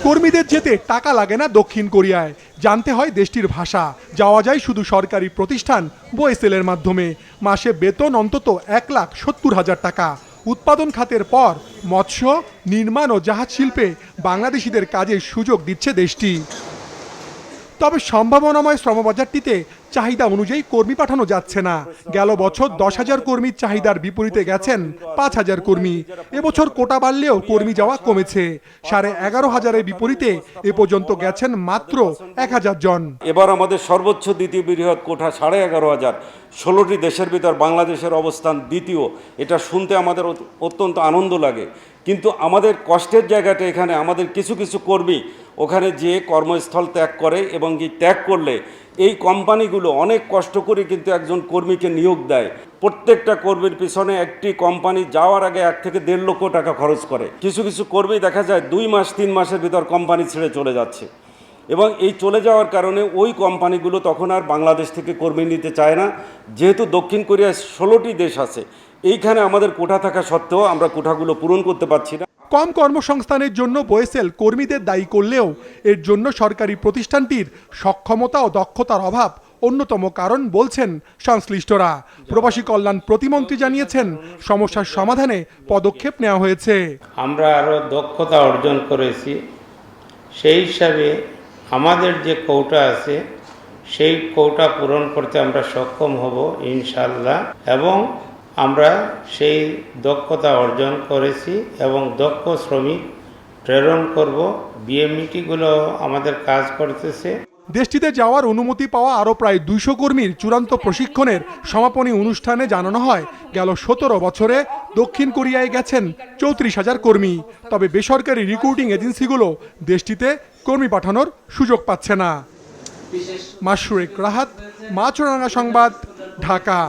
কর্মীদের যেতে টাকা লাগে না দক্ষিণ কোরিয়ায়, জানতে হয় দেশটির ভাষা। যাওয়া যায় শুধু সরকারি প্রতিষ্ঠান বোয়েসেলের মাধ্যমে। মাসে বেতন অন্তত 1,70,000 টাকা। উৎপাদন খাতের পর মৎস্য, নির্মাণ ও জাহাজ শিল্পে বাংলাদেশিদের কাজের সুযোগ দিচ্ছে দেশটি। তবে সম্ভাবনাময় শ্রমবাজারটিতে চাহিদা অনুযায়ী কর্মী পাঠানো যাচ্ছে না। গেল বছর 10,000 কর্মীর চাহিদার বিপরীতে গেছেন 5,000 কর্মী। এবছর কোটা বাড়লেও কর্মী যাওয়া কমেছে। 11,500-এর বিপরীতে এ পর্যন্ত গেছেন মাত্র 1,000 জন। এবার আমাদের সর্বোচ্চ দ্বিতীয় বৃহৎ কোটা 11,500। 16টি দেশের ভিতর বাংলাদেশের অবস্থান দ্বিতীয়। এটা শুনতে আমাদের অত্যন্ত আনন্দ লাগে, কিন্তু আমাদের কষ্টের জায়গাটা এখানে আমাদের কিছু কিছু কর্মী ওখানে যে কর্মস্থল ত্যাগ করে, এবং এই ত্যাগ করলে এই কোম্পানিগুলো অনেক কষ্ট করে কিন্তু একজন কর্মীকে নিয়োগ দেয়। প্রত্যেকটা কর্মীর পিছনে একটি কোম্পানি যাওয়ার আগে 1 থেকে 1.5 লক্ষ টাকা খরচ করে। কিছু কিছু কর্মী দেখা যায় 2 মাস 3 মাসের ভিতর কোম্পানি ছেড়ে চলে যাচ্ছে, এবং এই চলে যাওয়ার কারণে ওই কোম্পানিগুলো তখন আর বাংলাদেশ থেকে কর্মী নিতে চায় না। যেহেতু দক্ষিণ কোরিয়ায় 16টি দেশ আছে, এইখানে আমাদের কোটা থাকা সত্ত্বেও আমরা কোটাগুলো পূরণ করতে পারছি না। কম কর্মসংস্থানের জন্য বোয়েসেল কর্মীদের দায়ী করলেও এর জন্য সরকারি প্রতিষ্ঠানটির সক্ষমতা ও দক্ষতার অভাব অন্যতম কারণ বলছেন সংশ্লিষ্টরা। প্রবাসী কল্যাণ প্রতিমন্ত্রী জানিয়েছেন, সমস্যার সমাধানে পদক্ষেপ নেওয়া হয়েছে। আমরা আরও দক্ষতা অর্জন করেছি, সেই হিসাবে আমাদের যে কোটা আছে সেই কোটা পূরণ করতে আমরা সক্ষম হব ইনশাল্লাহ, এবং আমরা সেই দক্ষতা অর্জন করেছি এবং দক্ষ শ্রমিক প্রেরণ করব। বিএমইটিগুলো আমাদের কাজ করতেছে। দেশটিতে যাওয়ার অনুমতি পাওয়া আরও প্রায় 200 কর্মীর চূড়ান্ত প্রশিক্ষণের সমাপনী অনুষ্ঠানে জানানো হয়, গেল 17 বছরে দক্ষিণ কোরিয়ায় গেছেন 34,000 কর্মী। তবে বেসরকারি রিক্রুটিং এজেন্সিগুলো দেশটিতে কর্মী পাঠানোর সুযোগ পাচ্ছে না। মাশরুক রাহাত, মাছরাঙা সংবাদ, ঢাকা।